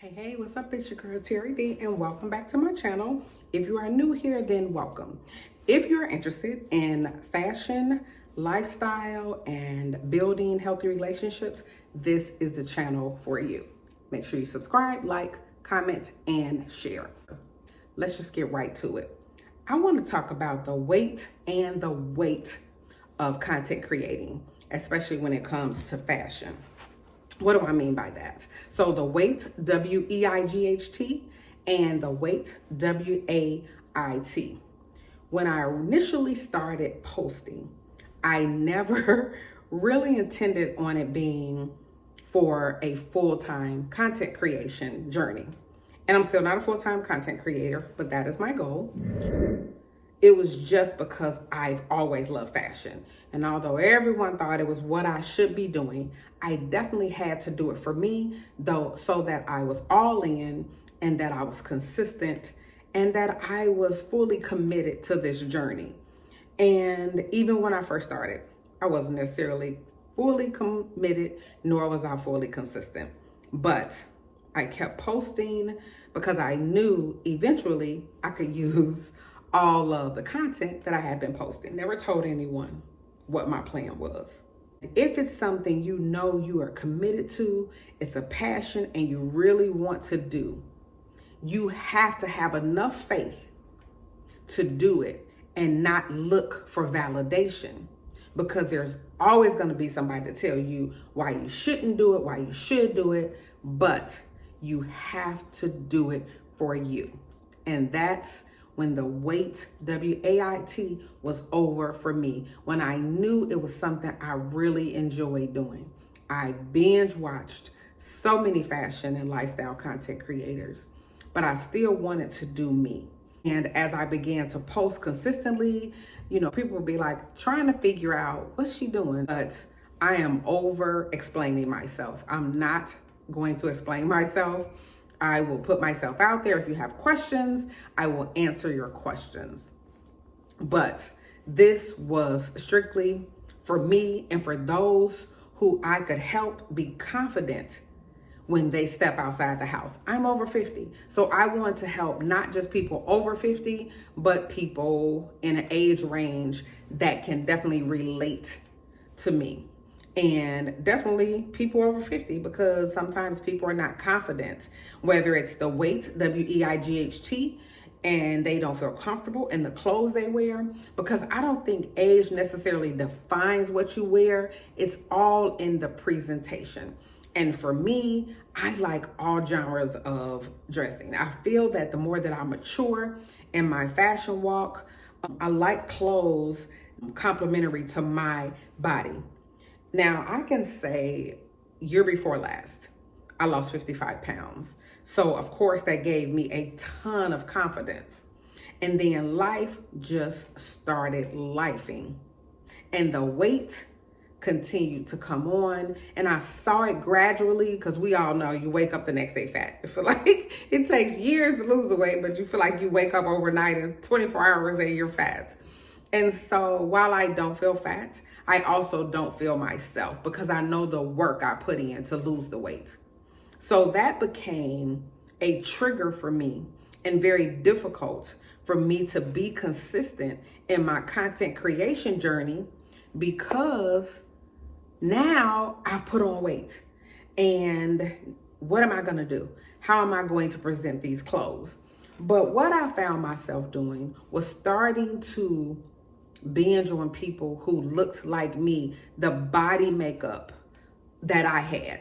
Hey, what's up? It's your girl Terry D, and welcome back to my channel. If you are new here, then welcome. If you're interested in fashion, lifestyle, and building healthy relationships, this is the channel for you. Make sure you subscribe, like, comment, and share. Let's just get right to it. I want to talk about the weight and the weight of content creating, especially when it comes to fashion. What do I mean by that? So the weight, W-E-I-G-H-T, and the weight, W-A-I-T. When I initially started posting, I never really intended on it being for a full-time content creation journey. And I'm still not a full-time content creator, but that is my goal. It was just because I've always loved fashion. And although everyone thought it was what I should be doing, I definitely had to do it for me, though, so that I was all in and that I was consistent and that I was fully committed to this journey. And even when I first started, I wasn't necessarily fully committed, nor was I fully consistent. But I kept posting because I knew eventually I could use all of the content that I had been posting. Never told anyone what my plan was. If it's something you know you are committed to, it's a passion and you really want to do, you have to have enough faith to do it and not look for validation, because there's always going to be somebody to tell you why you shouldn't do it, why you should do it, but you have to do it for you. And that's when the weight, W-A-I-T, was over for me, when I knew it was something I really enjoyed doing. I binge watched so many fashion and lifestyle content creators, but I still wanted to do me. And as I began to post consistently, people would be like trying to figure out what's she doing, but I am over explaining myself. I'm not going to explain myself. I will put myself out there. If you have questions, I will answer your questions. But this was strictly for me and for those who I could help be confident when they step outside the house. I'm over 50, so I want to help not just people over 50, but people in an age range that can definitely relate to me. And definitely people over 50, because sometimes people are not confident, whether it's the weight, W-E-I-G-H-T, and they don't feel comfortable in the clothes they wear, because I don't think age necessarily defines what you wear. It's all in the presentation. And for me, I like all genres of dressing. I feel that the more that I mature in my fashion walk, I like clothes complementary to my body. Now, I can say year before last, I lost 55 pounds. So, of course, that gave me a ton of confidence. And then life just started lifing. And the weight continued to come on. And I saw it gradually, because we all know you wake up the next day fat. I feel like it takes years to lose the weight, but you feel like you wake up overnight and 24 hours and you're fat. And so while I don't feel fat, I also don't feel myself, because I know the work I put in to lose the weight. So that became a trigger for me, and very difficult for me to be consistent in my content creation journey, because now I've put on weight. And what am I going to do? How am I going to present these clothes? But what I found myself doing was starting to binge on people who looked like me, the body makeup that I had.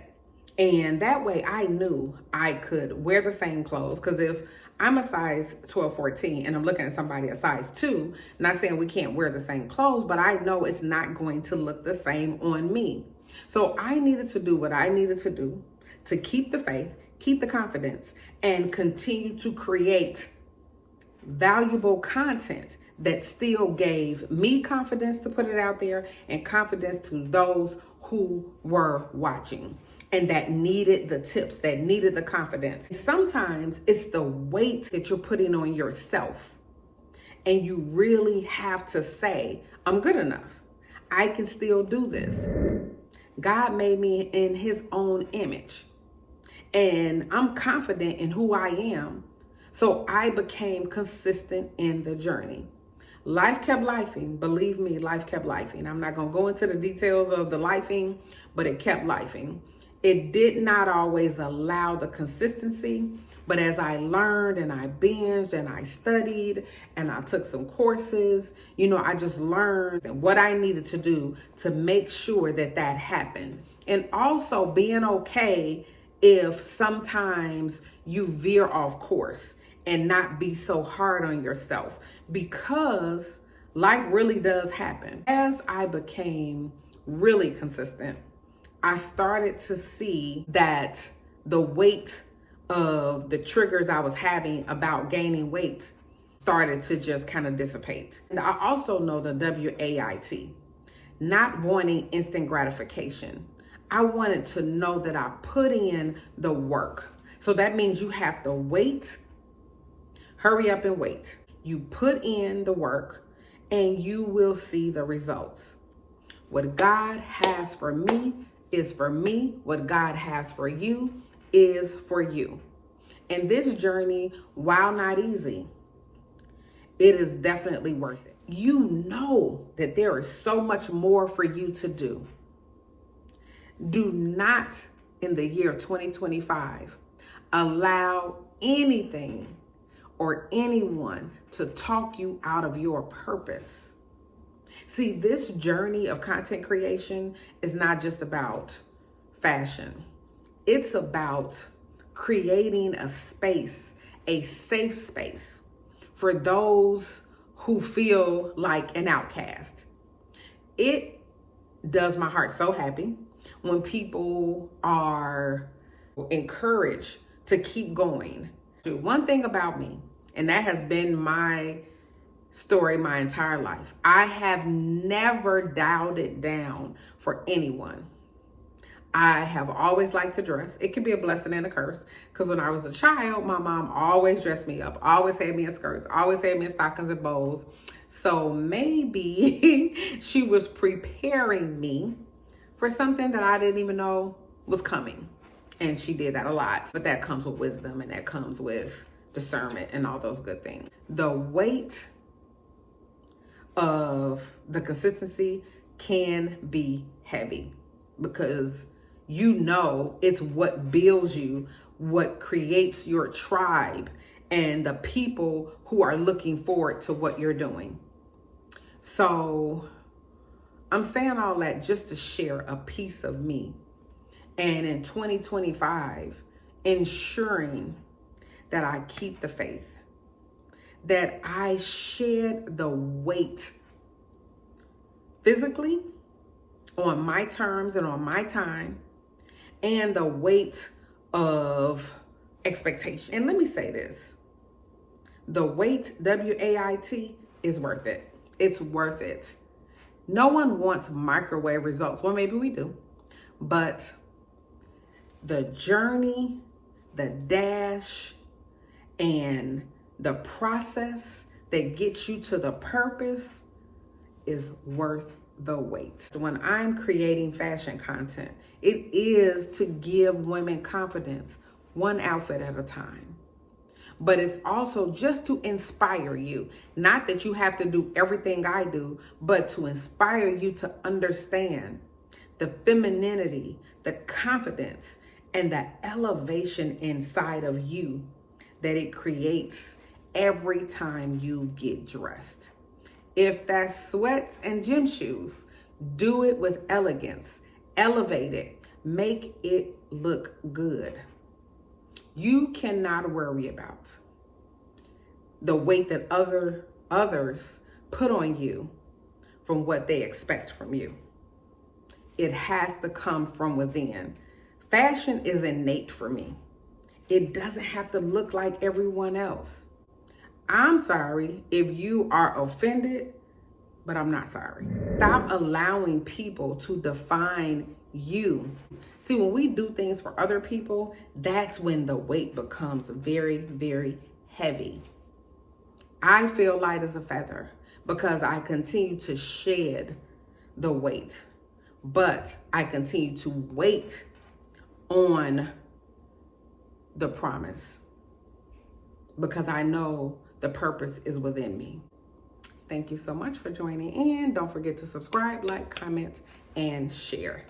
And that way I knew I could wear the same clothes, because if I'm a size 12, 14 and I'm looking at somebody a size 2, not saying we can't wear the same clothes, but I know it's not going to look the same on me. So I needed to do what I needed to do to keep the faith, keep the confidence, and continue to create valuable content that still gave me confidence to put it out there, and confidence to those who were watching and that needed the tips, that needed the confidence. Sometimes it's the weight that you're putting on yourself, and you really have to say, I'm good enough. I can still do this. God made me in his own image. And I'm confident in who I am. So I became consistent in the journey. Life kept lifing. Believe me, life kept lifing. I'm not going to go into the details of the lifing, but it kept lifing. It did not always allow the consistency, but as I learned and I binged and I studied and I took some courses, I just learned what I needed to do to make sure that that happened. And also being okay if sometimes you veer off course and not be so hard on yourself, because life really does happen. As I became really consistent, I started to see that the weight of the triggers I was having about gaining weight started to just kind of dissipate. And I also know the WAIT, not wanting instant gratification. I wanted to know that I put in the work. So that means you have to wait, hurry up and wait. You put in the work and you will see the results. What God has for me is for me. What God has for you is for you. And this journey, while not easy, it is definitely worth it. You know that there is so much more for you to do. Do not, in the year 2025, allow anything or anyone to talk you out of your purpose. See, this journey of content creation is not just about fashion. It's about creating a space, a safe space for those who feel like an outcast. It does my heart so happy when people are encouraged to keep going. One thing about me, and that has been my story my entire life, I have never dialed it down for anyone. I have always liked to dress. It can be a blessing and a curse, because when I was a child, my mom always dressed me up, always had me in skirts, always had me in stockings and bows. So maybe she was preparing me for something that I didn't even know was coming. And she did that a lot. But that comes with wisdom, and that comes with discernment and all those good things. The weight of the consistency can be heavy, because it's what builds you, what creates your tribe, and the people who are looking forward to what you're doing. So I'm saying all that just to share a piece of me. And in 2025, ensuring that I keep the faith, that I shed the weight physically on my terms and on my time, and the weight of expectation. And let me say this, the weight, WAIT, is worth it. It's worth it. No one wants microwave results. Well, maybe we do, but the journey, the dash, and the process that gets you to the purpose is worth the wait. When I'm creating fashion content, it is to give women confidence, one outfit at a time. But it's also just to inspire you. Not that you have to do everything I do, but to inspire you to understand the femininity, the confidence, and the elevation inside of you that it creates every time you get dressed. If that's sweats and gym shoes, do it with elegance, elevate it, make it look good. You cannot worry about the weight that others put on you from what they expect from you. It has to come from within. Fashion is innate for me. It doesn't have to look like everyone else. I'm sorry if you are offended, but I'm not sorry. Stop allowing people to define you. See, when we do things for other people, that's when the weight becomes very, very heavy. I feel light as a feather because I continue to shed the weight, but I continue to wait on the promise because I know the purpose is within me. Thank you so much for joining in. Don't forget to subscribe, like, comment, and share.